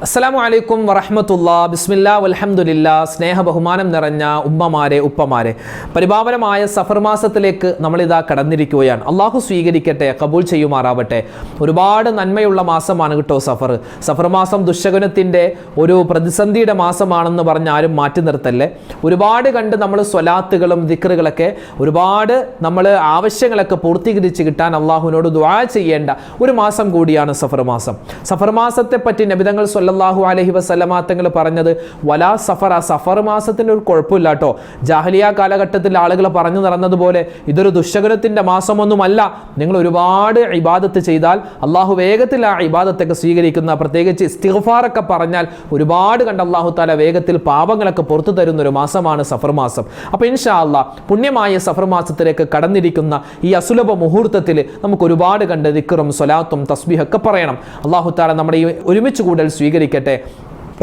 അസ്സലാമു അലൈക്കും വറഹ്മത്തുള്ളാഹി ബിസ്മില്ലാഹി വൽഹംദുലില്ലാ. സ്നേഹ ബഹുമാനം നിറഞ്ഞ ഉമ്മമാരെ ഉപ്പമാരെ, പരിപാവനമായ സഫർ മാസത്തിലേക്ക് നമ്മളിതാ കടന്നിരിക്കുകയാണ്. അള്ളാഹു സ്വീകരിക്കട്ടെ, കബൂൽ ചെയ്യുമാറാവട്ടെ. ഒരുപാട് നന്മയുള്ള മാസമാണ് കേട്ടോ സഫർ മാസം. ദുശ്ശകുനത്തിൻ്റെ ഒരു പ്രതിസന്ധിയുടെ മാസമാണെന്ന് പറഞ്ഞ് ആരും മാറ്റി നിർത്തല്ലേ. ഒരുപാട് കണ്ട് നമ്മൾ സ്വലാത്തുകളും ദിക്റുകളൊക്കെ ഒരുപാട് നമ്മൾ ആവശ്യങ്ങളൊക്കെ പൂർത്തീകരിച്ച് കിട്ടാൻ അള്ളാഹുവിനോട് ദുആ ചെയ്യേണ്ട ഒരു മാസം കൂടിയാണ് സഫർ മാസം. സഫർ മാസത്തെ പറ്റി നബിതങ്ങൾ സല്ലല്ലാഹു അലൈഹി വസല്ലമ തങ്ങൾ പറഞ്ഞത് വലാ സഫറ, സഫർ മാസത്തിന് ഒരു കുഴപ്പമില്ല കേട്ടോ. ജാഹിലിയ കാലഘട്ടത്തിൽ ആളുകൾ പറഞ്ഞു നടന്നതുപോലെ ഇതൊരു ദുശ്ശകുനത്തിൻ്റെ മാസമൊന്നുമല്ല. നിങ്ങൾ ഒരുപാട് ഇബാദത്ത് ചെയ്താൽ അള്ളാഹു വേഗത്തിൽ ആ ഇബാദത്തൊക്കെ സ്വീകരിക്കുന്ന, പ്രത്യേകിച്ച് ഇസ്തിഗ്ഫാറൊക്കെ പറഞ്ഞാൽ ഒരുപാട് കണ്ട് അള്ളാഹു താല വേഗത്തിൽ പാപങ്ങളൊക്കെ പുറത്തു തരുന്ന ഒരു മാസമാണ് സഫർ മാസം. അപ്പോൾ ഇൻഷാ അല്ലാഹ് പുണ്യമായ സഫർ മാസത്തിലേക്ക് കടന്നിരിക്കുന്ന ഈ അസുലഭ മുഹൂർത്തത്തിൽ നമുക്ക് ഒരുപാട് കണ്ട് ദിക്റും സ്വലാത്തും തസ്ബീഹൊക്കെ പറയണം. അള്ളാഹു താല നമ്മുടെ ഈ ഒരുമിച്ച് കൂടൽ സ്വീകരിക്കട്ടെ.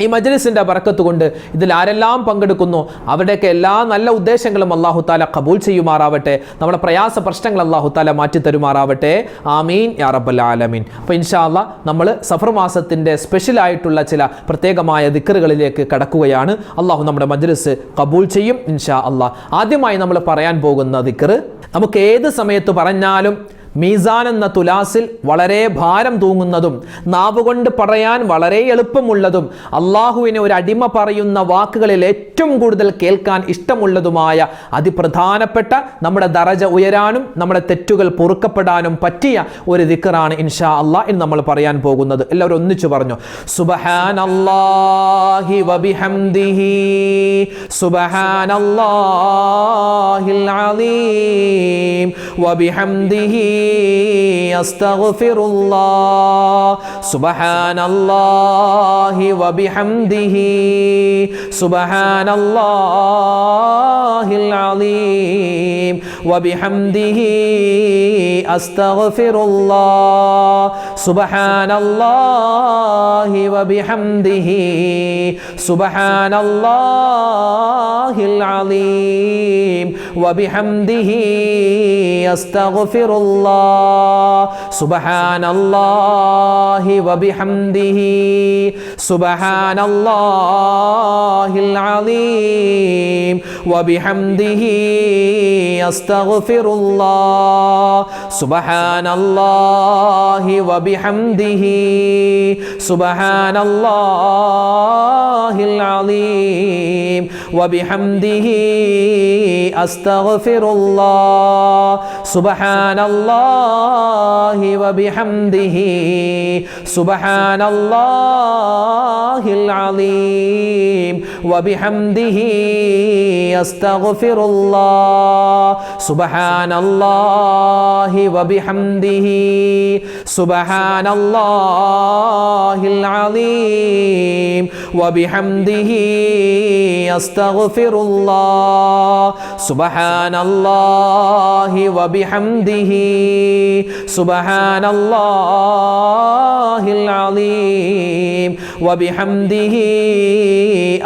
ഈ മജ്ലിസിൻ്റെ ബറക്കത്ത് കൊണ്ട് ഇതിൽ ആരെല്ലാം പങ്കെടുക്കുന്നു അവരുടെയൊക്കെ എല്ലാ നല്ല ഉദ്ദേശങ്ങളും അള്ളാഹു താല കബൂൽ ചെയ്യുമാറാവട്ടെ. നമ്മുടെ പ്രയാസ പ്രശ്നങ്ങൾ അള്ളാഹു താല മാറ്റിത്തരുമാറാവട്ടെ. ആമീൻ യാ റബ്ബൽ ആലമീൻ. അപ്പോൾ ഇൻഷാ അല്ലാഹ് നമ്മൾ സഫർ മാസത്തിൻ്റെ സ്പെഷ്യലായിട്ടുള്ള ചില പ്രത്യേകമായ ദിക്റുകളിലേക്ക് കടക്കുകയാണ്. അള്ളാഹു നമ്മുടെ മജ്ലിസ് കബൂൽ ചെയ്യും ഇൻഷാ അല്ലാഹ്. ആദ്യമായി നമ്മൾ പറയാൻ പോകുന്ന ദിക്റ് നമുക്ക് ഏത് സമയത്ത് പറഞ്ഞാലും മീസാൻ എന്ന തുലാസിൽ വളരെ ഭാരം തൂങ്ങുന്നതും നാവുകൊണ്ട് പറയാൻ വളരെ എളുപ്പമുള്ളതും അള്ളാഹുവിനെ ഒരു അടിമ പറയുന്ന വാക്കുകളിൽ ഏറ്റവും കൂടുതൽ കേൾക്കാൻ ഇഷ്ടമുള്ളതുമായ അതിപ്രധാനപ്പെട്ട നമ്മുടെ ദറജ ഉയരാനും നമ്മുടെ തെറ്റുകൾ പൊറുക്കപ്പെടാനും പറ്റിയ ഒരു ദിക്റാണ് ഇൻഷാ അല്ലാഹ് ഇന്ന് നമ്മൾ പറയാൻ പോകുന്നത്. എല്ലാവരും ഒന്നിച്ചു പറഞ്ഞു സുബ്ഹാനല്ലാഹി വബിഹംദിഹി സുബ്ഹാനല്ലാഹിൽ അലീം വബിഹംദിഹി അസ്തഗ്ഫിറുല്ലാഹ് സുബ്ഹാനല്ലാഹി വബിഹംദിഹി സുബ്ഹാനല്ലാഹിൽ അലീം വബിഹംദിഹി അസ്തഗ്ഫിറുല്ലാഹ് സുബ്ഹാനല്ലാഹി വബിഹംദിഹി സുബ്ഹാനല്ലാഹിൽ അലീം വബിഹംദിഹി അസ്തഗ്ഫിറുല്ലാഹ് സുബ്ഹാനല്ലാഹി വബിഹംദിഹി സുബ്ഹാനല്ലാഹിൽ അലീം വബിഹംദിഹി അസ്തഗ്ഫിറുല്ലാഹ് സുബ്ഹാനല്ലാഹി വബിഹംദിഹി സുബ്ഹാനല്ലാഹിൽ അലീം വബിഹംദിഹി അസ്തഗ്ഫിറുല്ലാഹ് സുബ്ഹാനല്ലാഹി വബിഹംദിഹി സുബ്ഹാനല്ലാഹിൽ അലീം വബിഹംദിഹി അസ്തഗ്ഫിറുല്ലാഹ് സുബ്ഹാനല്ലാഹി വബിഹംദിഹി സുബ്ഹാനല്ലാഹിൽ അലീം വബിഹംദിഹി അസ്തഗ്ഫിറുല്ലാഹ് സുബ്ഹാനല്ലാഹി വബിഹംദിഹി സുബ്ഹാനല്ലാഹിൽ അലീം വബിഹംദിഹി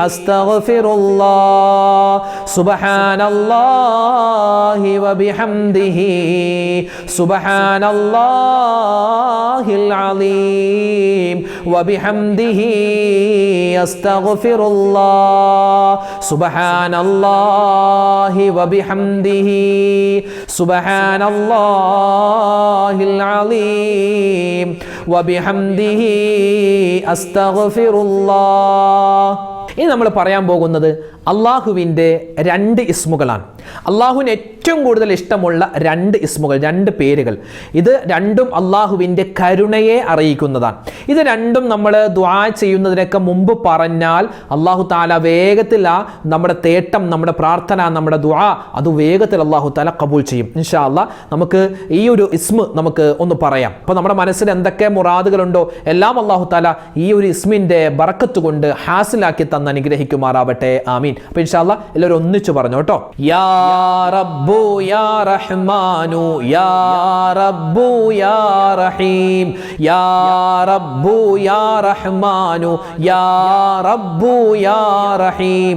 അസ്തഗ്ഫിറുല്ലാഹ് സുബ്ഹാനല്ലാഹി വബിഹംദിഹി സുബ്ഹാനല്ലാഹിൽ അലീം വബിഹംദിഹി അസ്തഗ്ഫിറുല്ലാഹ് സുബ്ഹാനല്ലാഹി വബിഹംദിഹി സുബ്ഹാനല്ലാഹിൽ അലീം വബിഹംദിഹി അസ്തഗ്ഫിറുല്ലാഹ്. ഇനി നമ്മൾ പറയാൻ പോകുന്നത് അള്ളാഹുവിൻ്റെ രണ്ട് ഇസ്മുകളാണ്. അള്ളാഹുവിന് ഏറ്റവും കൂടുതൽ ഇഷ്ടമുള്ള രണ്ട് ഇസ്മുകൾ, രണ്ട് പേരുകൾ. ഇത് രണ്ടും അള്ളാഹുവിൻ്റെ കരുണയെ അറിയിക്കുന്നതാണ്. ഇത് രണ്ടും നമ്മൾ ദുആ ചെയ്യുന്നതിനൊക്കെ മുമ്പ് പറഞ്ഞാൽ അള്ളാഹു താല വേഗത്തിൽ ആ നമ്മുടെ തേട്ടം, നമ്മുടെ പ്രാർത്ഥന, നമ്മുടെ ദുആ അത് വേഗത്തിൽ അള്ളാഹു താല കബൂൽ ചെയ്യും ഇൻഷാ അല്ലാഹ്. നമുക്ക് ഈ ഒരു ഇസ്മ നമുക്ക് ഒന്ന് പറയാം. അപ്പോൾ നമ്മുടെ മനസ്സിൽ എന്തൊക്കെ മുറാദുകളുണ്ടോ എല്ലാം അള്ളാഹു താല ഈ ഒരു ഇസ്മിൻ്റെ ബറക്കത്ത് കൊണ്ട് ഹാസിലാക്കി തന്ന് അനുഗ്രഹിക്കുമാറാവട്ടെ. ആമീൻ. അപ്പോൾ ഇൻഷാ അല്ലാഹ് എല്ലാവരും ഒന്നിച്ചു പറഞ്ഞു കേട്ടോ. യാ റബ്ബു യാ റഹ്മാനു യാ റബ്ബു യാ റഹീം യാ റബ്ബു യാ റഹ്മാനു യാ റബ്ബു യാ റഹീം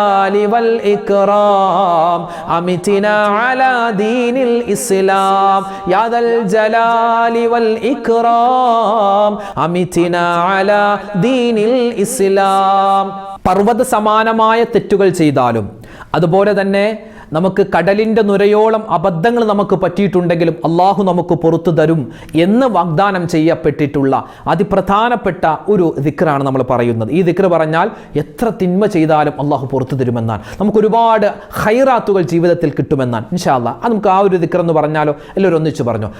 الجلال والإكرام أمتنا على دين الإسلام يا ذا الجلال والإكرام أمتنا على دين الإسلام. പർവ്വത സമാനമായ തെറ്റുകൾ ചെയ്താലും അതുപോലെ തന്നെ നമുക്ക് കടലിൻ്റെ നുരയോളം അബദ്ധങ്ങൾ നമുക്ക് പറ്റിയിട്ടുണ്ടെങ്കിലും അള്ളാഹു നമുക്ക് പുറത്തു തരും എന്ന് വാഗ്ദാനം ചെയ്യപ്പെട്ടിട്ടുള്ള അതിപ്രധാനപ്പെട്ട ഒരു ദിക്റാണ് നമ്മൾ പറയുന്നത്. ഈ ദിക്ർ പറഞ്ഞാൽ എത്ര തിന്മ ചെയ്താലും അള്ളാഹു പുറത്തു തരുമെന്നാണ്, നമുക്ക് ഒരുപാട് ഖൈറാത്തുകൾ ജീവിതത്തിൽ കിട്ടുമെന്നാണ്. ഇൻഷാ അല്ലാഹ് അത് നമുക്ക് ആ ഒരു ദിക്ർ എന്ന് പറഞ്ഞാലോ? എല്ലാവരും ഒന്നിച്ച് പറഞ്ഞു.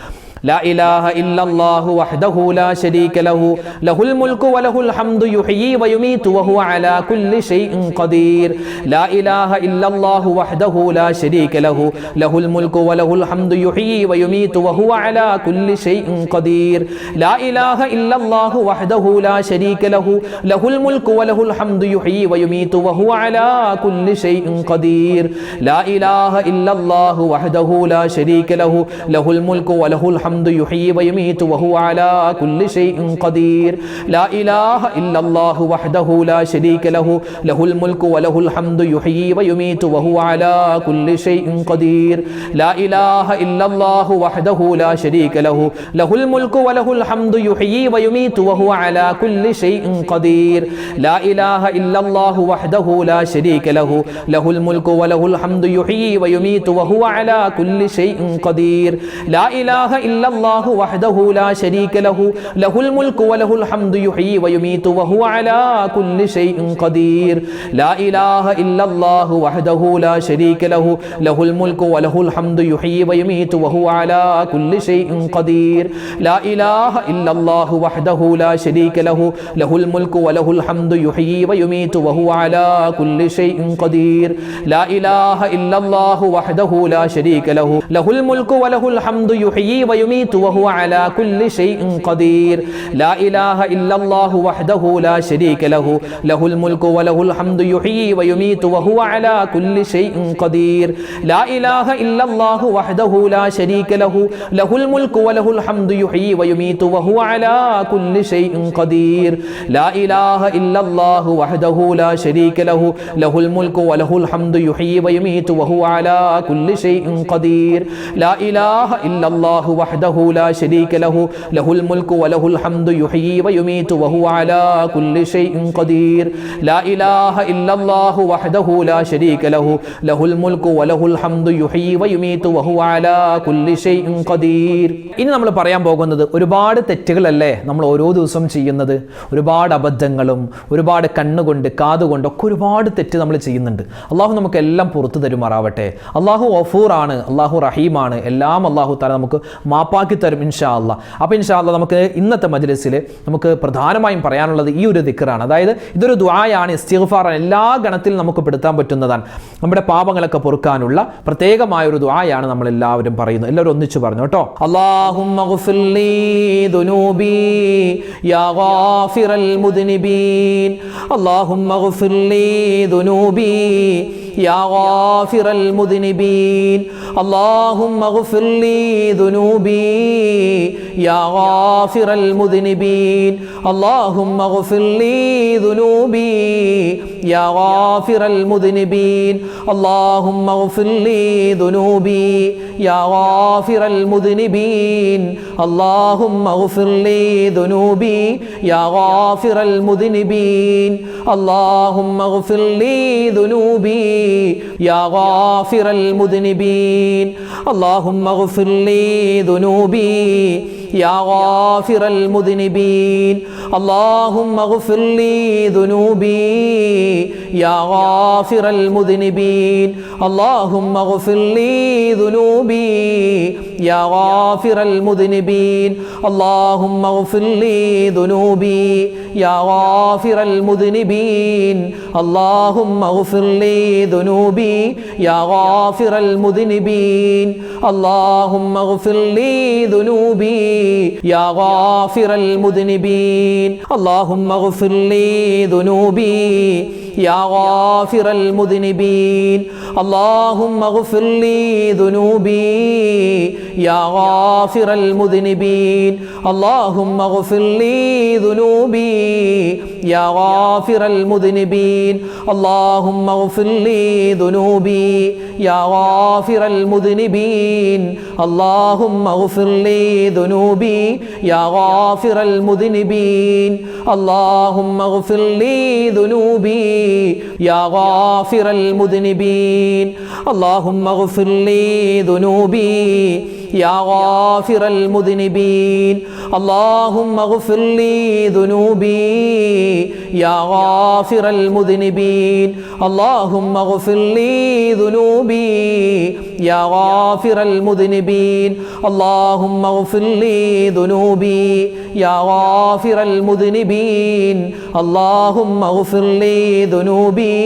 لا إله إلا الله وحده لا شريك له له الملك وله الحمد يحيي ويميت وهو على كل شيء قدير. لا إله إلا الله وحده لا شريك له له الملك وله الحمد يحيي ويميت وهو على كل شيء قدير. لا إله إلا الله وحده لا شريك له له الملك وله الحمد يحيي ويميت وهو على كل شيء قدير. لا إله إلا الله وحده لا شريك له له الملك وله الحمد يحيي ويميت وهو على كل شيء قدير. لا إله إلا الله وحده لا شريك له له الملك وله الحمد يحيي ويميت وهو على كل شيء قدير. لا إله إلا الله وحده لا شريك له له الملك وله الحمد يحيي ويميت وهو على كل شيء قدير. لا إله إلا الله وحده لا شريك له له الملك وله الحمد يحيي ويميت وهو على كل شيء قدير. لا إله إلا الله وحده لا شريك له له الملك وله الحمد يحيي ويميت وهو على كل شيء قدير. لا إله إلا الله وحده لا شريك له له الملك وله الحمد يحيي ويميت وهو على كل شيء قدير. لا إله إلا الله وحده لا شريك له له الملك وله الحمد يحيي ويميت وهو على كل شيء قدير. لا إله إلا الله وحده لا شريك له له الملك وله الحمد يحيي ويميت وهو على كل شيء قدير. لا إله إلا الله وحده لا شريك له له الملك وله الحمد يحيي ويميت وهو على كل شيء قدير. لا إله إلا الله وحده لا شريك له له الملك وله الحمد يحيي ويميت وهو على كل شيء قدير. لا إله إلا الله وحده لا شريك له له الملك وله الحمد يحيي ويميت وهو على كل شيء قدير. لا إله إلا الله وحده لا شريك له له الملك وله الحمد يحيي ويميت وهو على كل شيء قدير. لا إله إلا الله وحده لا شريك له له الملك وله الحمد يحيي ويميت وهو على كل شيء قدير. ഇനി നമ്മൾ പറയാൻ പോകുന്നത് ഒരുപാട് തെറ്റുകളല്ലേ നമ്മൾ ഓരോ ദിവസവും ചെയ്യുന്നത്. ഒരുപാട് അബദ്ധങ്ങളും ഒരുപാട് കണ്ണുകൊണ്ട് കാതുകൊണ്ട് ഒക്കെ ഒരുപാട് തെറ്റ് നമ്മൾ ചെയ്യുന്നുണ്ട്. അള്ളാഹു നമുക്ക് എല്ലാം പുറത്തു തരുമാറാവട്ടെ. അള്ളാഹു ഗഫൂറാണ്, അള്ളാഹു റഹീമാണ്, എല്ലാം അള്ളാഹു തആല നമുക്ക് മാപ്പാക്കി തരും ഇൻഷാ അല്ലാഹ്. അപ്പോൾ ഇൻഷാ അല്ലാഹ് നമുക്ക് ഇന്നത്തെ മജ്ലിസിൽ നമുക്ക് പ്രധാനമായും പറയാനുള്ളത് ഈ ഒരു ദിക്റാണ്. അതായത് ഇതൊരു ദുആയാണ്, ഇസ്തിഗ്ഫാറാണ്, എല്ലാ ഗണത്തിലും നമുക്ക് പെടുത്താൻ പറ്റുന്നതാണ്. നമ്മുടെ പാപങ്ങളൊക്കെ പൊറുക്കാനുള്ള പ്രത്യേകമായ ഒരു ദുആയാണ് നമ്മൾ എല്ലാവരും പറയുന്നത്. എല്ലാവരും ഒന്നിച്ചു പറഞ്ഞു കേട്ടോ. അല്ലാഹുമ്മ ഗഫിർലി ദുനൂബി യാ ഗാഫിറൽ മുദ്നിബീൻ. അല്ലാഹുമ്മ ഗഫിർലി ദുനൂബി يا غافر المذنبين. اللهم اغفر لي ذنوبي يا غافر المذنبين. اللهم اغفر لي ذنوبي يا غافر المذنبين. اللهم اغفر لي ذنوبي يا غافر المذنبين. اللهم اغفر لي ذنوبي يا غافر المذنبين. اللهم اغفر لي ذنوبي يا غافر المذنبين. اللهم اغفر لي ذنوبي يا غافر المذنبين. اللهم اغفر لي ذنوبي يا غافر المذنبين. اللهم اغفر لي ذنوبي يا غافر المذنبين. اللهم اغفر لي ذنوبي يا غافر المذنبين. اللهم اغفر لي ذنوبي يا غافر المذنبين. اللهم اغفر لي ذنوبي يا غافر المذنبين. اللهم اغفر لي ذنوبي يا غافر المذنبين اللهم اغفر لي ذنوبي يا غافر المذنبين اللهم اغفر لي ذنوبي يا غافر المذنبين اللهم اغفر لي ذنوبي يا غافر المذنبين اللهم اغفر لي ذنوبي يا غافر المذنبين اللهم اغفر لي ذنوبي يا غافر المذنبين اللهم اغفر لي ذنوبي يا غافر المذنبين اللهم اغفر لي ذنوبي يا غافر المذنبين اللهم اغفر لي ذنوبي يا غافر المذنبين اللهم اغفر لي ذنوبي يا غافر المذنبين اللهم اغفر لي ذنوبي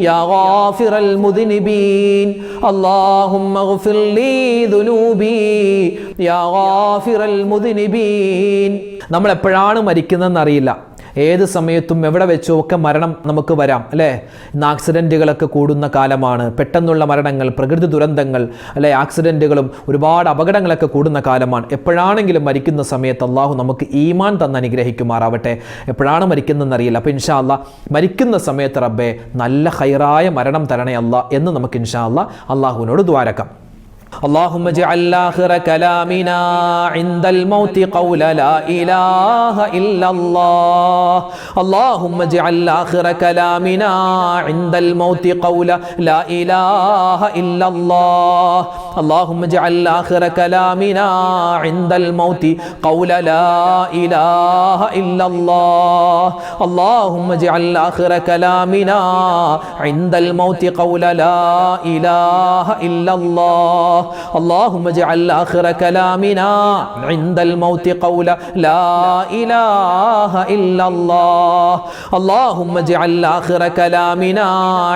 يا غافر المذنبين اللهم اغفر لي ذنوبي يا غافر المذنبين. നമ്മൾ എപ്പോഴാണ് മരിക്കുന്നതെന്ന് അറിയില്ല. ഏത് സമയത്തും എവിടെ വെച്ചോ ഒക്കെ മരണം നമുക്ക് വരാം അല്ലേ. ഇന്ന് ആക്സിഡൻറ്റുകളൊക്കെ കൂടുന്ന കാലമാണ്. പെട്ടെന്നുള്ള മരണങ്ങൾ, പ്രകൃതി ദുരന്തങ്ങൾ അല്ലെ, ആക്സിഡൻറ്റുകളും ഒരുപാട് അപകടങ്ങളൊക്കെ കൂടുന്ന കാലമാണ്. എപ്പോഴാണെങ്കിലും മരിക്കുന്ന സമയത്ത് അള്ളാഹു നമുക്ക് ഈമാൻ തന്ന് അനുഗ്രഹിക്കുമാറാവട്ടെ. എപ്പോഴാണ് മരിക്കുന്നതെന്നറിയില്ല. അപ്പോൾ ഇൻഷാ അല്ലാഹ് മരിക്കുന്ന സമയത്ത് റബ്ബേ നല്ല ഖൈറായ മരണം തരണേ അല്ലാഹ് എന്ന് നമുക്ക് ഇൻഷാ അല്ലാഹ് അള്ളാഹുവിനോട് ദുആരക്കാം. اللهم اجعل آخر كلامنا عند الموت قول لا إله إلا الله اللهم اجعل آخر كلامنا عند الموت قول لا إله إلا الله اللهم اجعل آخر كلامنا عند الموت قول لا إله إلا الله اللهم اجعل آخر كلامنا عند الموت قول لا إله إلا الله اللهم اجعل آخر كلامنا عند الموت قول لا إله إلا الله اللهم اجعل آخر كلامنا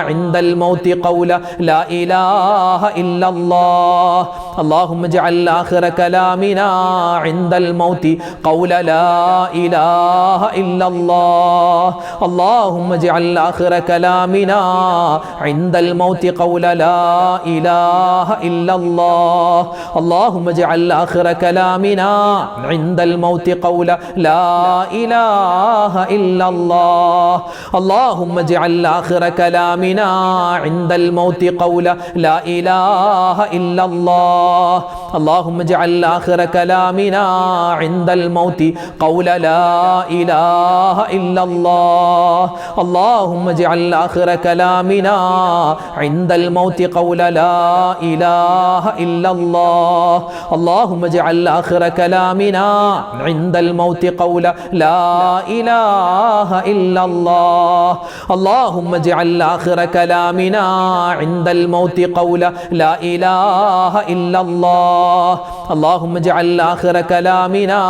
عند الموت قول لا إله إلا الله اللهم اجعل آخر كلامنا عند الموت قول لا إله إلا الله اللهم اجعل آخر كلامنا عند الموت قول لا إله إلا الله اللهم اجعل آخر كلامنا عند الموت قول لا إله إلا الله اللهم اجعل آخر كلامنا عند الموت قول لا إله إلا الله اللهم اجعل آخر كلامنا عند الموت قول لا إله إلا الله اللهم اجعل آخر كلامنا عند الموت قول لا إله إلا الله اللهم اجعل آخر كلامنا عند الموت قول لا إله إلا الله اللهم اجعل آخر كلامنا عند الموت قول لا إله إلا الله اللهم اجعل آخر كلامنا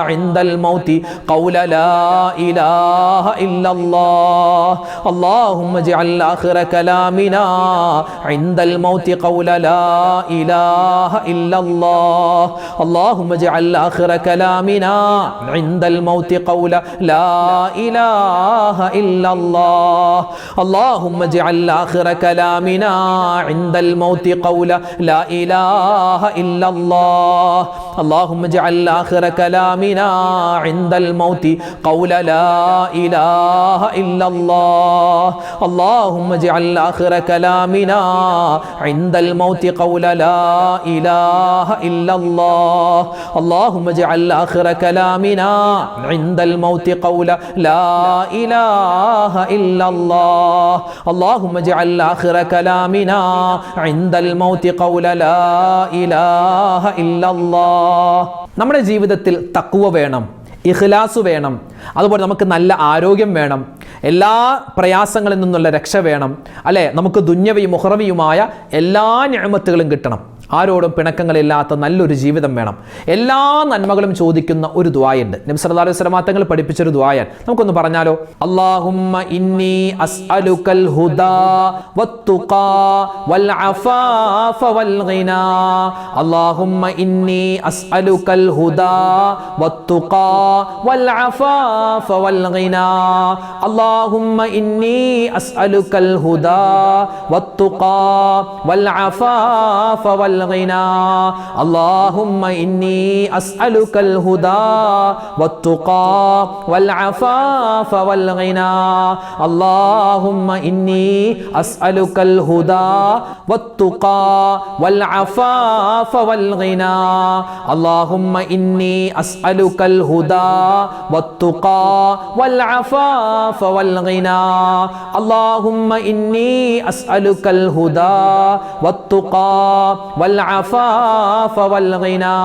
عند الموت قول لا إله إلا الله اللهم اجعل آخر كلامنا عند الموت قول لا إله إلا الله اللهم اجعل آخر كلامنا عند الموت قول لا إله إلا الله اللهم اجعل آخر كلامنا عند الموت قول لا إله إلا الله اللهم اجعل آخر كلامنا عند الموت قول لا إله إلا الله اللهم اجعل آخر كلامنا عند الموت قول لا إله إلا الله اللهم اجعل آخر كلامنا عند الموت قول لا إله إلا الله اللهم اجعل آخر كلامنا عند الموت قول لا إله إلا الله. നമ്മുടെ ജീവിതത്തിൽ തഖ്വ വേണം, ഇഖ്ലാസ് വേണം, അതുപോലെ നമുക്ക് നല്ല ആരോഗ്യം വേണം, എല്ലാ പ്രയാസങ്ങളിൽ നിന്നുള്ള രക്ഷ വേണം അല്ലേ. നമുക്ക് ദുന്യവിയും മുഹറവിയുമായ എല്ലാ നിഅമത്തുകളും കിട്ടണം. ആരോടും പിണക്കങ്ങളില്ലാത്ത നല്ലൊരു ജീവിതം വേണം. എല്ലാ നന്മകളും ചോദിക്കുന്ന ഒരു ദുആയുണ്ട്. നബി സല്ലല്ലാഹു അലൈഹി വസല്ലം തങ്ങൾ പഠിപ്പിച്ചൊരു ദുആയാണ്. നമുക്കൊന്ന് പറഞ്ഞാലോ? അല്ലാഹുമ്മ ഇന്നി അസ്അലുക്കൽ ഹുദാ വത്തുഖാ വൽ അഫാഫ വൽ ഗിനാ. അല്ലാഹുമ്മ ഇന്നി അസ്അലുക്കൽ ഹുദാ വത്തുഖാ വൽ അഫാഫ വൽ ഗിനാ. അല്ലാഹുമ്മ ഇന്നി അസ്അലുക്കൽ ഹുദാ വത്തുഖാ വൽ അഫാഫ വൽ ഗിനാ. اللهم إني أسألك الهدى والتقى والعفاف والغنى. اللهم إني أسألك الهدى والتقى والعفاف والغنى. اللهم إني أسألك الهدى والتقى والعفاف والغنى. اللهم إني أسألك الهدى والتقى والعفاف والغنى.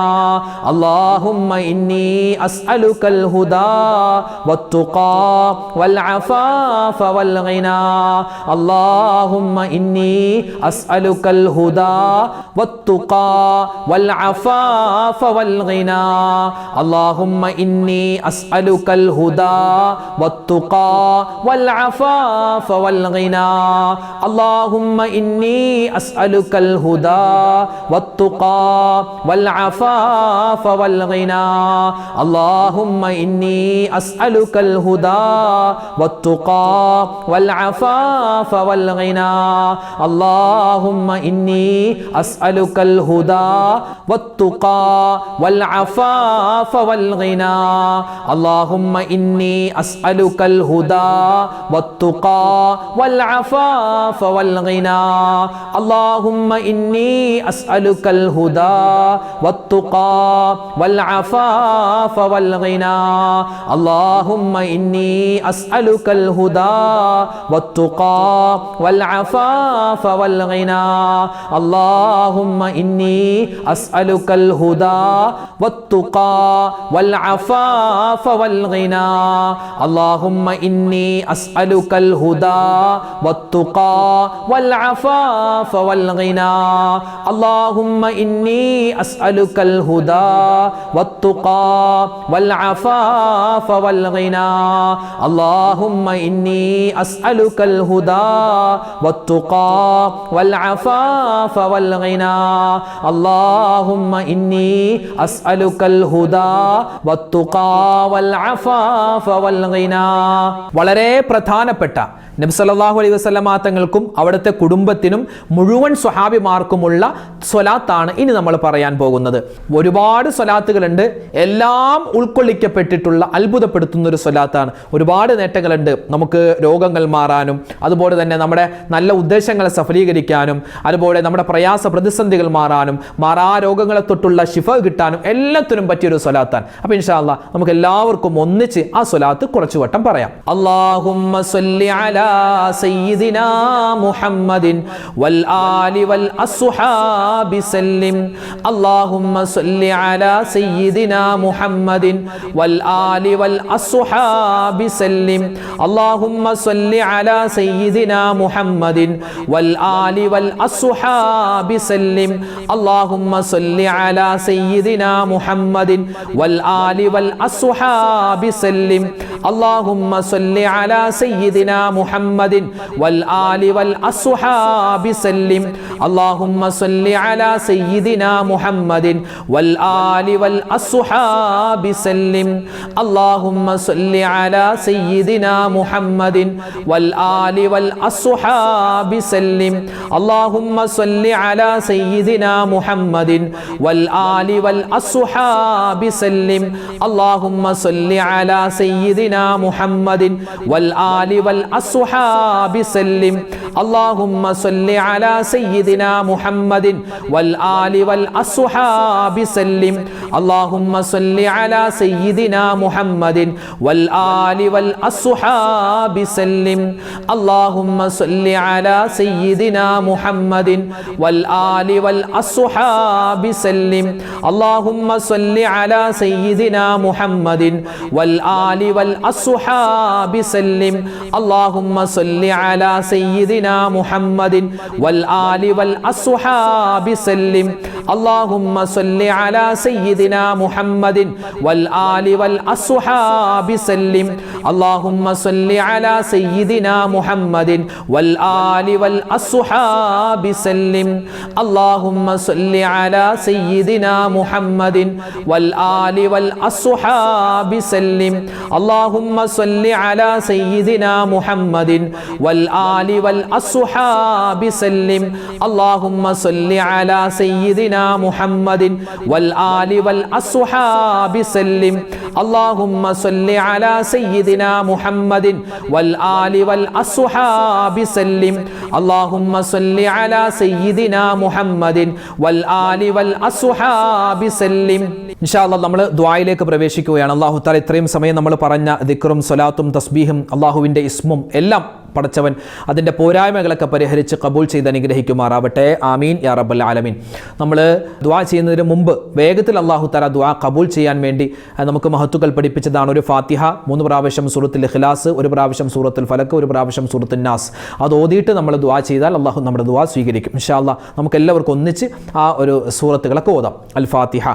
اللهم إني أسألك الهدى والتقى والعفاف والغنى. اللهم إني أسألك الهدى والتقى والعفاف والغنى. اللهم إني أسألك الهدى والتقى والعفاف والغنى. اللهم إني أسألك الهدى والتقى والعفاف والغنى. اللهم إني أسألك الهدى والتقى والعفاف والغنى. اللهم إني أسألك الهدى والتقى والعفاف والغنى. اللهم إني أسألك الهدى والتقى والعفاف والغنى. اللهم إني أسألك الهدى والتقى والعفاف والغنى. اللهم إني أسألك الهدى والتقى والعفاف والغنى. اللهم إني أسألك الهدى والتقى والعفاف والغنى. اللهم إني أسألك الهدى والتقى والعفاف والغنى. اللهم إني أسألك الهدى والتقى والعفاف والغنى. اللهم إني أسألك الهدى والتقى والعفاف والغنى. اللهم إني أسألك الهدى والتقى والعفاف والغنى. വളരെ പ്രധാനപ്പെട്ട നബി സല്ലല്ലാഹു അലൈഹി വസല്ലമ തങ്ങൾക്കും അവിടുത്തെ കുടുംബത്തിനും മുഴുവൻ സ്വഹാബിമാർക്കുമുള്ള സ്വലാത്താണ് ഇനി നമ്മൾ പറയാൻ പോകുന്നത്. ഒരുപാട് സ്വലാത്തുകളുണ്ട്. എല്ലാം ഉൾക്കൊള്ളിക്കപ്പെട്ടിട്ടുള്ള അത്ഭുതപ്പെടുത്തുന്ന ഒരു സ്വലാത്താണ്. ഒരുപാട് നേട്ടങ്ങളുണ്ട്. നമുക്ക് രോഗങ്ങൾ മാറാനും അതുപോലെ തന്നെ നമ്മുടെ നല്ല ഉദ്ദേശങ്ങളെ സഫലീകരിക്കാനും അതുപോലെ നമ്മുടെ പ്രയാസ പ്രതിസന്ധികൾ മാറാനും മാറാ രോഗങ്ങളെ തൊട്ടുള്ള ശിഫ കിട്ടാനും എല്ലാത്തിനും പറ്റിയൊരു സ്വലാത്താണ്. അപ്പോൾ ഇൻഷാ അല്ലാഹ് നമുക്ക് എല്ലാവർക്കും ഒന്നിച്ച് ആ സ്വലാത്ത് കുറച്ചു വട്ടം പറയാം. അല്ലാഹുമ്മ സ്വല്ലി അലാ സയ്യിദിനാ മുഹമ്മദിൻ വൽ ആലി വൽ അസ്ഹാബി സല്ലിം. അല്ലാഹുമ്മ സ്വല്ലി അലാ സയ്യിദിനാ മുഹമ്മദിൻ വൽ ആലി വൽ അസ്ഹാബി സല്ലിം. അല്ലാഹുമ്മ സ്വല്ലി അലാ സയ്യിദിനാ മുഹമ്മദിൻ വൽ ആലി വൽ അസ്ഹാബി സല്ലിം. അല്ലാഹുമ്മ സ്വല്ലി അലാ സയ്യിദിനാ മുഹമ്മദിൻ വൽ ആലി വൽ അസ്ഹാബി സല്ലിം. അല്ലാഹുമ്മ സ്വല്ലി അലാ സയ്യിദിനാ മുഹമ്മദിൻ വൽ ആലി വൽ അസ്ഹാബി സല്ലിം. അല്ലാഹുമ്മ സ്വല്ലി അലാ സയ്യിദിനാ മുഹമ്മദിൻ വൽ ആലി വൽ അസ്ഹാബി സല്ലിം. അല്ലാഹുമ്മ സ്വല്ലി അലാ സയ്യിദിനാ മുഹമ്മദിൻ വൽ ആലി വൽ അസ്ഹാബി സല്ലിം. അല്ലാഹുമ്മ സ്വല്ലി അലാ സയ്യിദിനാ മുഹമ്മദിൻ വൽ ആലി വൽ അസ്ഹാബി സല്ലിം. അല്ലാഹുമ്മ സ്വല്ലി അലാ സയ്യിദിനാ മുഹമ്മദിൻ വൽ ആലി വൽ അസ്ഹാബി സല്ലിം. അല്ലാഹുമ്മ സ്വല്ലി അലാ സയ്യിദിനാ മുഹമ്മദിൻ വൽ ആലി വൽ അസ്ഹാബി സല്ലിം. അല്ലാഹുമ്മ സ്വല്ലി അലാ സയ്യിദിനാ മുഹമ്മദിൻ വൽ ആലി വൽ അസ്ഹാബി സല്ലിം. അല്ലാഹുമ്മ സ്വല്ലി അലാ സയ്യിദിനാ മുഹമ്മദിൻ വൽ ആലി വൽ അസ്ഹാബി സല്ലിം. അല്ലാഹുമ്മ സ്വല്ലി അലാ സയ്യിദിനാ മുഹമ്മദിൻ വൽ ആലി വൽ അസ്ഹാബി സല്ലിം. അല്ലാഹുമ്മ اللهم صل على سيدنا محمد والآل والأصحاب سلم اللهم صل على سيدنا محمد والآل والأصحاب سلم اللهم صل على سيدنا محمد والآل والأصحاب سلم اللهم صل على سيدنا محمد والآل والأصحاب سلم اللهم صل على سيدنا محمد والآل والأصحاب سلم اللهم صل على سيدنا محمد والآل والأصحاب سلم اللهم صل على سيدنا محمد والآل والأصحاب سلم اللهم صل على سيدنا محمد والآل والأصحاب سلم ഇൻഷാ അല്ലാഹ് നമ്മൾ ദുആയിലേക്ക് പ്രവേശിക്കുകയാണ്. അല്ലാഹു തആല ഇത്രയും സമയം നമ്മൾ പറഞ്ഞ ദിക്റും സ്വലാത്തും തസ്ബീഹും അല്ലാഹുവിൻ്റെ ഇസ്മും എല്ലാം പടച്ചവൻ അതിൻ്റെ പോരായ്മകളൊക്കെ പരിഹരിച്ച് കബൂൽ ചെയ്ത് അനുഗ്രഹിക്കുമാറാവട്ടെ. ആമീൻ യാ റബ്ബൽ ആലമീൻ. നമ്മൾ ദുആ ചെയ്യുന്നതിന് മുമ്പ് വേഗത്തിൽ അല്ലാഹു തആല ദുആ കബൂൽ ചെയ്യാൻ വേണ്ടി നമുക്ക് മഹത്തുക്കൾ പഠിപ്പിച്ചതാണ് ഒരു ഫാത്തിഹ, 3 പ്രാവശ്യം സൂറത്തുൽ ഇഖ്ലാസ്, 1 പ്രാവശ്യം സൂറത്തുൽ ഫലക്ക്, 1 പ്രാവശ്യം സൂറത്തുൻ നാസ്. അത് ഓതിയിട്ട് നമ്മൾ ദുആ ചെയ്താൽ അല്ലാഹു നമ്മുടെ ദുആ സ്വീകരിക്കും ഇൻഷാ അല്ലാഹ്. നമുക്ക് എല്ലാവർക്കും ഒന്നിച്ച് ആ ഒരു സൂറത്തുകളൊക്കെ ഓതാം. അൽ ഫാത്തിഹ.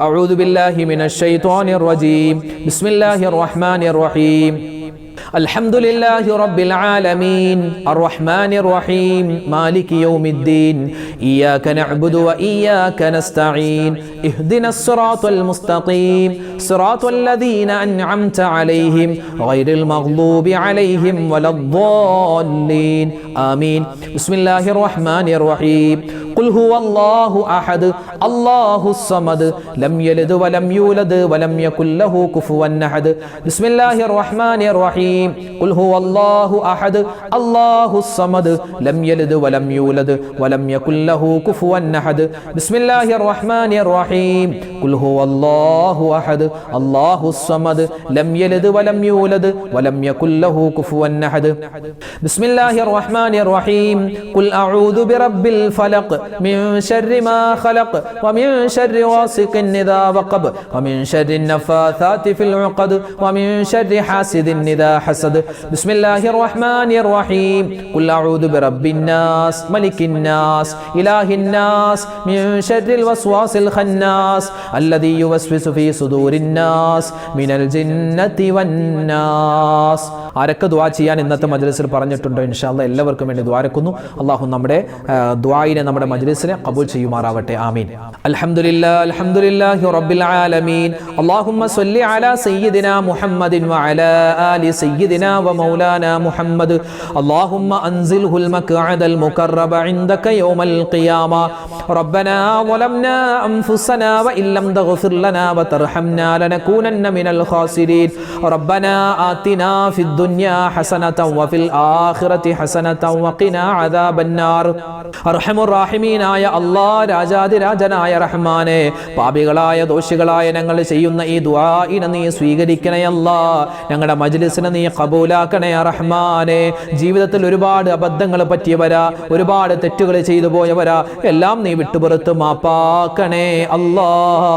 അഊദു ബില്ലാഹി മിനശ് ശൈത്വാനിർ റജീം. ബിസ്മില്ലാഹിർ റഹ്മാനിർ റഹീം. الحمد لله رب العالمين الرحمن الرحيم مالك يوم الدين إياك نعبد وإياك نستعين اهدنا الصراط المستقيم صراط الذين أنعمت عليهم غير المغضوب عليهم ولا الضالين آمين. بسم الله الرحمن الرحيم. قل هو الله أحد الله الصمد لم يلد ولم يولد ولم يكن له كفوا أحد. بسم الله الرحمن الرحيم. قل هو الله أحد الله الصمد لم يلد ولم يولد ولم يكن له كفوا أحد. بسم الله الرحمن الرحيم. قل هو الله أحد الله الصمد لم يلد ولم يولد ولم يكن له كفوا أحد. بسم الله الرحمن الرحيم. قل أعوذ برب الفلق من شر ما خلق ومن شر غاسق إذا وقب ومن شر النفاثات في العقد ومن شر حاسد إذا حسد. بسم الله الرحمن الرحيم. قل أعوذ برب الناس ملك الناس إله الناس من شر الوسواس الخناس الذي يوسوس في صدور الناس من الجنة والناس. ആരൊക്കെ ദുആ ചെയ്യാൻ ഇന്നത്തെ മജ്ലിസിൽ പറഞ്ഞിട്ടുണ്ടോ ഇൻഷാ അല്ലാഹ് എല്ലാവർക്കും വേണ്ടി ദുആരക്കുന്നു. അല്ലാഹു നമ്മുടെ ദുആയിനെ നമ്മുടെ മജ്ലിസിനെ ഖബൂൽ ചെയ്യുമാറാവട്ടെ. ആമീൻ. അൽഹംദുലില്ലാഹി റബ്ബിൽ ആലമീൻ. അല്ലാഹുമ്മ സ്വല്ലി അലാ സയ്യിദിനാ മുഹമ്മദിൻ വഅലാ ആലി സയ്യിദിനാ വമൗലാനാ മുഹമ്മദ്. അല്ലാഹുമ്മ അൻസിൽഹുൽ മഖ്അദൽ മുഖറബ ഇൻദക യൗമൽ ഖിയാമ. റബ്ബനാ വലംനാ അൻഫുസനാ വഇൻ ലം തഗ്ഫിർ ലനാ വതർഹംനാ ലനകൂനന്ന മിനൽ ഖാസിരീൻ. റബ്ബനാ ആതിനാ ഫിദ് ദുനിയാ ഹസനതൻ വഫിൽ ആഖിറതി ഹസനതൻ വഖിനാ അദാബന്നാർ. അർഹമുർ റഹീമീനായ അല്ലാഹ്, രാജാതിരാജനായ റഹ്മാനെ, പാപികളായ ദോഷികളായ ഞങ്ങൾ ചെയ്യുന്ന ഈ ദുആഇനെ നീ സ്വീകരിക്കണേ അല്ലാഹ്. ഞങ്ങളുടെ മജ്ലിസിനെ നീ ഖബൂലാക്കണേ റഹ്മാനെ. ജീവിതത്തിൽ ഒരുപാട് അബദ്ധങ്ങൾ പറ്റിയവരാ, ഒരുപാട് തെറ്റുകൾ ചെയ്തു പോയവരാ, എല്ലാം നീ വിട്ടുപുറത്ത് മാപ്പാക്കണേ അല്ലാഹ്.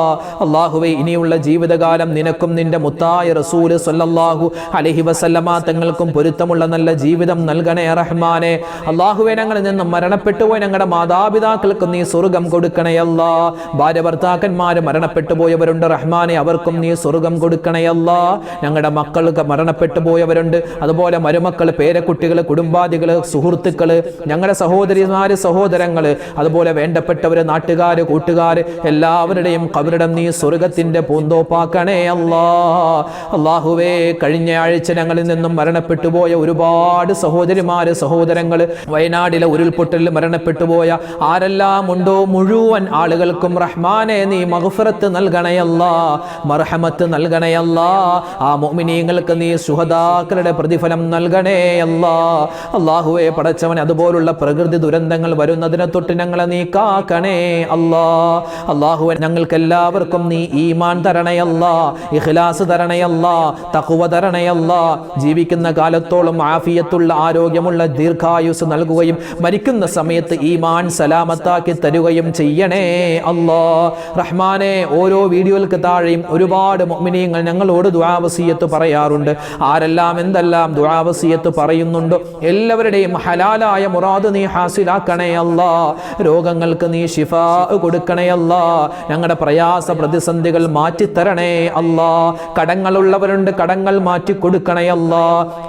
അല്ലാഹുവേ, ഇനിയുള്ള ജീവിതകാലം നിനക്കും നിന്റെ മുത്തായ റസൂൽ സല്ലല്ലാഹു അലൈഹി വസല്ലമ തങ്ങൾക്കും പൊരുത്തമുള്ള നല്ല ജീവിതം നൽകണേ റഹ്മാനെ. അല്ലാഹുവേ, ഞങ്ങളിൽ നിന്നും മരണപ്പെട്ടു പോയ ഞങ്ങളുടെ മാതാപിതാക്കൾക്ക് നീ സ്വർഗം കൊടുക്കണേ അല്ലാഹ്. ഭാര്യ ഭർത്താക്കന്മാര് മരണപ്പെട്ടു പോയവരുണ്ട് റഹ്മാനെ, അവർക്കും നീ സ്വർഗം കൊടുക്കണേ അല്ലാഹ്. ഞങ്ങളുടെ മക്കൾക്ക് മരണപ്പെട്ടു പോയവരുണ്ട്, അതുപോലെ മരുമക്കൾ, പേരക്കുട്ടികൾ, കുടുംബാദികൾ, സുഹൃത്തുക്കള്, ഞങ്ങളുടെ സഹോദരിമാര്, സഹോദരങ്ങള്, അതുപോലെ വേണ്ടപ്പെട്ടവര്, നാട്ടുകാര്, കൂട്ടുകാര്, എല്ലാവരുടെയും ഖബറിടം നീ സ്വർഗത്തിന്റെ പൂന്തോപ്പാക്കണേ അല്ലാഹ്. അല്ലാഹുവേ, കഴിഞ്ഞ ആഴ്ച ഞങ്ങളിൽ നിന്നും മരണപ്പെട്ടു പോയ ഒരുപാട് സഹോദരിമാര്, സഹോദരങ്ങള്, വയനാടിലെ ഉരുൾപൊട്ടലിൽ മരണപ്പെട്ടു പോയ ആരെല്ലാം ഉണ്ടോ മുഴുവൻ ആളുകൾക്കും റഹ്മാനെ നീ മഗ്ഫിറത്ത് നൽകണയല്ലാ, മർഹമത്ത് നൽകണയല്ലാ. ആ മുഅ്മിനീങ്ങൾക്ക് നീ ശുഹദാക്കളുടെ പ്രതിഫലം നൽകണേയല്ലാ. അല്ലാഹുവേ പടച്ചവൻ, അതുപോലുള്ള പ്രകൃതി ദുരന്തങ്ങൾ വരുന്നതിനെ തൊട്ട് ഞങ്ങളെ നീ കാക്കണേ അല്ലാ. അല്ലാഹുവേ, ഞങ്ങൾക്ക് എല്ലാവർക്കും നീ ഈമാൻ തരണയല്ലാ, ഇഖ്ലാസ് തരണയല്ലാ, തഖ്വ തരണയല്ലാ. ജീവിക്കുന്ന കാലത്തോളം ആഫിയത്തുള്ള, ആരോഗ്യമുള്ള, ദീർഘായുസ് നൽകുകയും മരിക്കുന്ന സമയത്ത് ഈമാൻ സലാമത്താക്കി തരുകയും ചെയ്യണേ അല്ലാ. റഹ്മാനെ, ഓരോ വീഡിയോകൾക്ക് താഴെയും ഒരുപാട് മുഅ്മിനീങ്ങൾ ഞങ്ങളോട് ദുആ വസിയത്ത് പറയാറുണ്ട്. ആരെല്ലാം എന്തെല്ലാം ദുആ വസിയത്ത് പറയുന്നുണ്ടോ എല്ലാവരുടെയും ഹലാലായ മുറാദ് നീ ഹാസിലാക്കണേ അല്ലാ. രോഗങ്ങൾക്ക് നീ ശിഫാ കൊടുക്കണേ അല്ലാ. ഞങ്ങളുടെ പ്രയാസ പ്രതിസന്ധികൾ മാറ്റിത്തരണേ അല്ലാ. കടങ്ങളുള്ളവരുണ്ട്, കടങ്ങൾ മാറ്റി കൊടുക്കണേ അല്ലാ.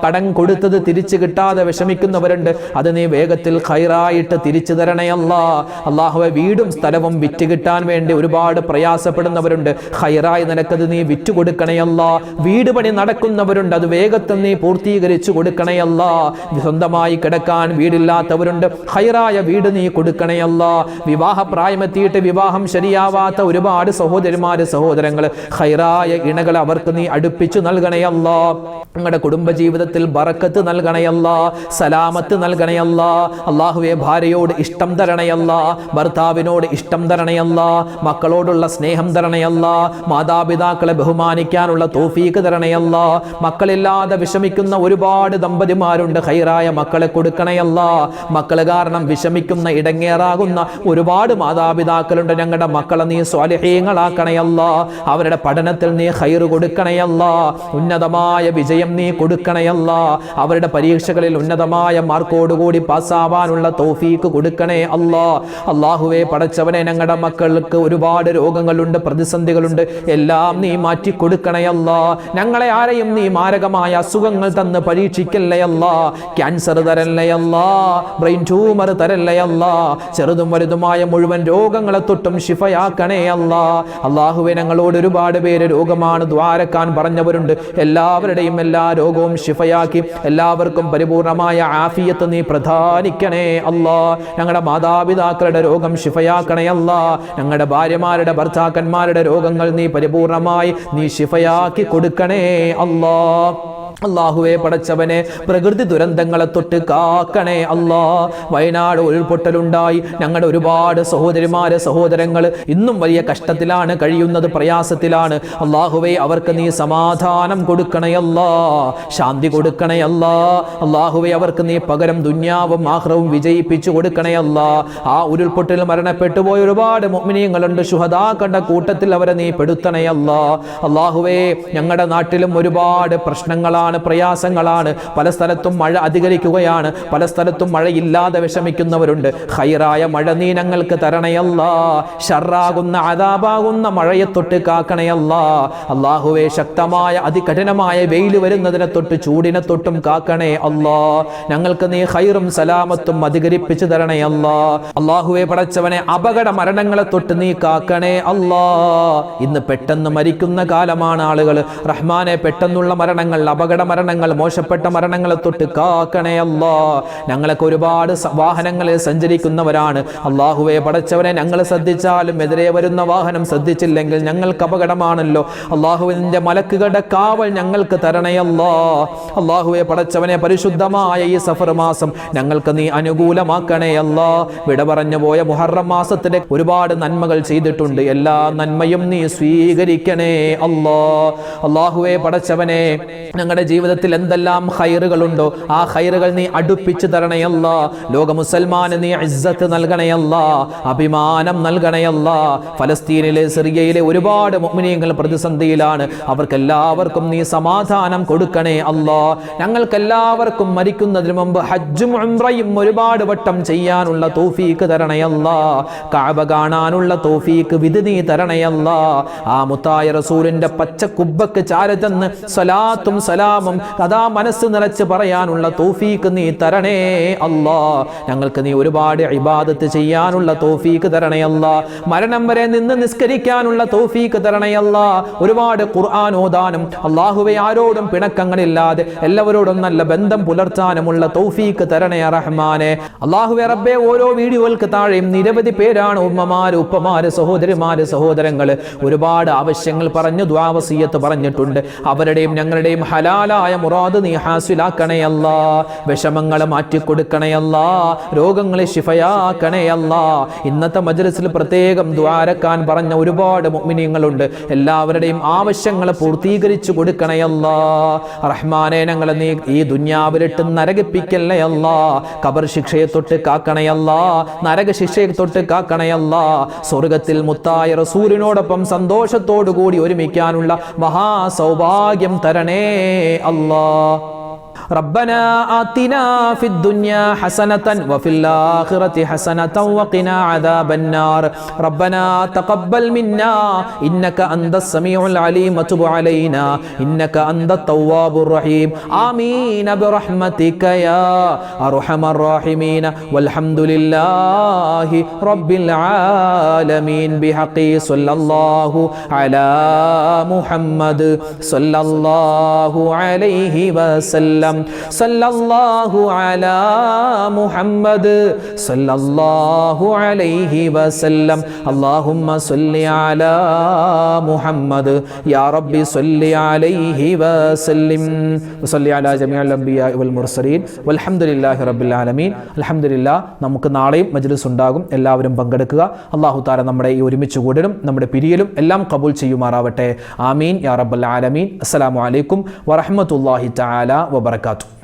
കടം കൊടുത്തത് തിരിച്ചു കിട്ടാതെ വിഷമിക്കുന്നവരുണ്ട്, അത് നീ വേഗത്തിൽ ഖൈറായിട്ട് തിരിച്ചു തരണേ അല്ലാ. അല്ലാഹുവേ, വീടും സ്ഥലവും വിറ്റ് കിട്ടാൻ വേണ്ടി ഒരുപാട് പ്രയാസപ്പെടുന്നവരുണ്ട്, ഖൈറായി നിനക്കത് നീ വിറ്റു കൊടുക്കണേ അല്ലാ. വീട് പണി നടക്കുന്നവരുണ്ട്, അത് വേഗത്തിൽ നീ പൂർത്തീകരിച്ചു കൊടുക്കണേ അല്ലാ. സ്വന്തമായി കിടക്കാൻ വീടില്ലാത്തവരുണ്ട്, ഖൈറായ വീട് നീ കൊടുക്കണേ അല്ലാ. വിവാഹ പ്രായമെത്തിയിട്ട് വിവാഹം ശരിയാവാത്ത ഒരുപാട് സഹോദരിമാര് സഹോദരങ്ങൾ, ഖൈറായ ഇണകൾ അവർക്ക് നീ അടുപ്പിച്ചു നൽകണേ അല്ലാ. ഞങ്ങളുടെ കുടുംബജീവിതത്തിൽ ബറക്കത്ത് നൽകണേ അല്ലാ, സലാമത്ത് നൽകണേ അല്ലാ. അല്ലാഹുവേ, ഭാര്യയോട് ഇഷ്ടം തരണേ അല്ലാ, ഭർത്താവിനോട് ഇഷ്ടം തരണേ അല്ലാ, മക്കളോടുള്ള സ്നേഹം തരണേ അല്ലാ, മാതാപിതാക്കളെ ബഹുമാനിക്കാനുള്ള തൗഫീഖ് തരണേ അല്ലാ. മക്കളില്ലാതെ വിഷമിക്കുന്ന ഒരുപാട് ദമ്പതിമാരുണ്ട്, ഖൈറായ മക്കളെ കൊടുക്കണേ അല്ലാ. മക്കള് കാരണം വിഷമിക്കുന്ന ഇടങ്ങേറാകുന്ന ഒരുപാട് മാതാപിതാക്കളുണ്ട്. ഞങ്ങളുടെ മക്കളെ നീ സ്വാലിഹീങ്ങളാക്കണേ അല്ലാ. അവരുടെ പഠനത്തിൽ നീ ഖൈർ കൊടുക്കണേ അല്ലാ. ഉന്നതമായ വിജയം നീ കൊടുക്കണേ അല്ലാ. അവരുടെ പരീക്ഷകളിൽ ഉന്നതമായ മാർക്കോടുകൂടി പാസ്സാവാനുള്ള തൗഫീഖ് കൊടുക്കണേ അല്ലാ. അല്ലാഹുവേ, പടച്ചവനെ, ഞങ്ങളുടെ മക്കൾക്ക് ഒരുപാട് രോഗങ്ങളുണ്ട്, പ്രതിസന്ധികളുണ്ട്, എല്ലാം നീ മാറ്റി കൊടുക്കണേ അല്ലാ. ഞങ്ങളെ ആരെയും നീ മാരകമായ അസുഖങ്ങൾ തന്ന് പരീക്ഷിക്കല്ലേ അല്ലാ. ക്യാൻസർ തരല്ലേ അല്ലാ, ബ്രെയിൻ ട്യൂമർ തരല്ലേ അല്ലാ. ചെറുതും വലുതുമായ മുഴുവൻ രോഗങ്ങളെ തൊട്ടും ശിഫയാക്കണേ അല്ലാ. അല്ലാഹുവേ, ഞങ്ങളോട് ഒരുപാട് പേര് രോഗമാണ് ദ്വാരക്കാൻ പറഞ്ഞവരുണ്ട്. എല്ലാവരുടെയും എല്ലാ രോഗവും ശിഫയാക്കി എല്ലാവർക്കും പരിപൂർണമായ ആഫിയത്ത് നീ പ്രദാനിക്കണേ അല്ലാ. ഞങ്ങളുടെ മാതാപിതാക്കളുടെ രോഗം ശിഫയാക്കണേ അല്ലാ. ഞങ്ങളുടെ ഭാര്യമാരുടെ ഭർത്താക്കന്മാരുടെ രോഗങ്ങൾ നീ പരിപൂർണമായി നീ ശിഫയാക്കി കൊടുക്കണേ അല്ലാ. അല്ലാഹുവേ, പടച്ചവനെ, പ്രകൃതി ദുരന്തങ്ങളെ തൊട്ട് കാക്കണേ അല്ലാ. വയനാട് ഉരുൾപൊട്ടലുണ്ടായി, ഞങ്ങളുടെ ഒരുപാട് സഹോദരിമാരെ സഹോദരങ്ങൾ ഇന്നും വലിയ കഷ്ടത്തിലാണ് കഴിയുന്നത്, പ്രയാസത്തിലാണ്. അല്ലാഹുവേ, അവർക്ക് നീ സമാധാനം കൊടുക്കണേ അല്ലാ, ശാന്തി കൊടുക്കണേ അല്ലാ. അല്ലാഹുവേ, അവർക്ക് നീ പകരം ദുനിയാവും ആഖിറവും വിജയിപ്പിച്ചു കൊടുക്കണേ അല്ലാ. ആ ഉരുൾപൊട്ടലിൽ മരണപ്പെട്ടു പോയ ഒരുപാട് മുഅ്മിനീങ്ങളുണ്ട്, ശുഹദാക്കളുടെ കൂട്ടത്തിൽ അവരെ നീ പെടുത്തണേ അല്ലാ. അല്ലാഹുവേ, ഞങ്ങളുടെ നാട്ടിലും ഒരുപാട് പ്രശ്നങ്ങളാണ്, പ്രയാസങ്ങളാണ്. പല സ്ഥലത്തും മഴ അധികരിക്കുകയാണ്, പല സ്ഥലത്തും മഴയില്ലാതെ വിഷമിക്കുന്നവരുണ്ട്. ഖൈറായ മഴ നീ ഞങ്ങൾക്ക് തരണയല്ലാ. ഷർറാകുന്ന അദാബാകുന്ന മഴയെ തൊട്ട് കാക്കണയല്ലാ. അല്ലാഹുവേ, ശക്തമായ അതികഠിനമായ വെയിൽ വരുന്നതിനെ തൊട്ട് ചൂടിനെ തൊട്ടും കാക്കണേ അല്ലാ. ഞങ്ങൾക്ക് നീ ഖൈറും സലാമത്തും അധികരിപ്പിച്ചു തരണയല്ലാ. അല്ലാഹുവേ, പടച്ചവനെ, അപകട മരണങ്ങളെ തൊട്ട് നീ കാക്കണേ അല്ലാ. ഇന്ന് പെട്ടെന്ന് മരിക്കുന്ന കാലമാണ് ആളുകൾ. റഹ്മാനെ, പെട്ടെന്നുള്ള മരണങ്ങൾ, അപകട മരണങ്ങൾ, മോശപ്പെട്ട മരണങ്ങളെ തൊട്ട് കാക്കണേ അല്ലാ. ഞങ്ങളൊക്കെ ഒരുപാട് വാഹനങ്ങളിൽ സഞ്ചരിക്കുന്നവരാണ്. അല്ലാഹുവേ, പടച്ചവനെ, ഞങ്ങൾ ശ്രദ്ധിച്ചാലും എതിരെ വരുന്ന വാഹനം ശ്രദ്ധിച്ചില്ലെങ്കിൽ ഞങ്ങൾക്ക് അപകടമാണല്ലോ. അല്ലാഹുവിന്റെ മലക്കുകളുടെ കാവൽ ഞങ്ങൾക്ക് തരണേ അല്ലാ. അല്ലാഹുവേ, പടച്ചവനെ, പരിശുദ്ധമായ ഈ സഫർ മാസം ഞങ്ങൾക്ക് നീ അനുകൂലമാക്കണേ അല്ലാ. വിട പറഞ്ഞു പോയ മുഹറം മാസത്തിന്റെ ഒരുപാട് നന്മകൾ ചെയ്തിട്ടുണ്ട്, എല്ലാ നന്മയും നീ സ്വീകരിക്കണേ അല്ലാ. അല്ലാഹുവേ, പടച്ചവനെ, ഞങ്ങളുടെ ജീവിതത്തിൽ എന്തെല്ലാം ഖൈറുകളുണ്ടോ ആ ഖൈറുകൾ നീ അടുപ്പിച്ചു തരണയല്ല. ലോക മുസൽമാന് നീ ഇസ്സത്ത് നൽകണയല്ല, അഭിമാനം നൽകണയല്ല. ഫലസ്തീനിലെ സിറിയയിലെ ഒരുപാട് മുഅ്മിനീങ്ങൾ പ്രതിസന്ധിയിലാണ്, അവർക്കെല്ലാവർക്കും നീ സമാധാനം കൊടുക്കണേ അല്ലാ. ഞങ്ങൾക്കെല്ലാവർക്കും മരിക്കുന്നതിന് മുമ്പ് ഹജ്ജും ഉംറയും ഒരുപാട് വട്ടം ചെയ്യാനുള്ള തൗഫീഖ് തരണയല്ല. കഅബ കാണാനുള്ള തൗഫീഖ് വിധി നീ തരണയല്ല. ആ മുത്തായ റസൂലിന്റെ പച്ച കുബ്ബക്ക് ചാരതെന്ന് സ്വലാത്തും സലാമും അതാ മനസ്സ് നിറച്ച് പറയാനുള്ള തൗഫീഖ് നീ തരണേ അല്ലാ. ഞങ്ങൾക്ക് നീ ഒരുപാട് ഇബാദത്ത് ചെയ്യാനുള്ള തൗഫീഖ് തരണേ അല്ലാ. മരണം വരെ നിന്ന് നിസ്കരിക്കാനുള്ള തൗഫീഖ് തരണേ അല്ലാ. ഒരുപാട് ഖുർആൻ ഓതാനും അല്ലാഹുവേ ആരോടും പിണക്കങ്ങളില്ലാതെ എല്ലാവരോടും നല്ല ബന്ധം പുലർത്താനുമുള്ള തൗഫീഖ് തരണേ റഹ്മാനെ. അല്ലാഹുവേ റബ്ബേ, ഓരോ വീഡിയോകൾക്ക് താഴെയും നിരവധി പേരാണ് ഉമ്മമാര്, ഉപ്പമാര്, സഹോദരിമാര്, സഹോദരങ്ങള് ഒരുപാട് ആവശ്യങ്ങൾ പറഞ്ഞു ദുആ വസിയത്ത് പറഞ്ഞിട്ടുണ്ട്. അവരുടെയും ഞങ്ങളുടെയും ഹലാൽ ഹലാലായ മുറാദ് നീ ഹാസിലാക്കണേ അല്ലാ. വിഷമങ്ങളെ മാറ്റിക്കൊടുക്കണേ അല്ലാ. രോഗങ്ങളെ ശിഫയാക്കണേ അല്ലാ. ഇന്നത്തെ മജ്‌ലിസിൽ പ്രത്യേകം ദുആരക്കാൻ പറഞ്ഞ ഒരുപാട് മുഅ്മിനീങ്ങളുണ്ട്. എല്ലാവരുടെയും ആവശ്യങ്ങളെ പൂർത്തീകരിച്ചു കൊടുക്കണേ അല്ലാ. റഹ്മാനെ, ഞങ്ങളെ നീ ഈ ദുനിയാവിലിട്ട് നരകിപ്പിക്കല്ലേ അല്ലാ. ഖബർ ശിക്ഷയെ തൊട്ട് കാക്കണേ അല്ലാ. നരക ശിക്ഷയെ തൊട്ട് കാക്കണേ അല്ലാ. സ്വർഗത്തിൽ മുത്തായ റസൂലിനോടൊപ്പം സന്തോഷത്തോടു കൂടി ഒരുമിക്കാനുള്ള മഹാസൗഭാഗ്യം തരണേ അല്ലാ. ربنا آتنا في الدنيا حسنة وفي الآخرة حسنة وقنا عذاب النار ربنا تقبل منا إنك أنت السميع العليم وتب علينا إنك أنت التواب الرحيم آمين برحمتك يا أرحم الراحمين والحمد لله رب العالمين بحق صلى الله على محمد صلى الله عليه وسلم സല്ലല്ലാഹു അലാ മുഹമ്മദ് സല്ലല്ലാഹു അലൈഹി വസല്ലം. അല്ലാഹുമ്മ സ്വല്ലി അലാ മുഹമ്മദ് യാ റബ്ബി സ്വല്ലി അലൈഹി വസല്ലിം. വസല്ലി അലാ ജമീഅൽ അംബിയാഇ വൽ മുർസലീൻ വൽഹംദുലില്ലാഹി റബ്ബിൽ ആലമീൻ. അൽഹംദുലില്ലാഹ്. നമുക്ക് നാളെയും മജ്‌ലിസ് ഉണ്ടാകും. എല്ലാവരും പങ്കെടുക്കുക. അല്ലാഹു തആല നമ്മുടെ ഈ ഒരുമിച്ച് കൂടലും നമ്മുടെ പിരിയലും എല്ലാം കബൂൽ ചെയ്യുമാറാവട്ടെ. ആമീൻ യാ റബ്ബൽ ആലമീൻ. അസ്സലാമു അലൈക്കും വറഹ്മത്തുള്ളാഹി തആല വബറകാതുഹു.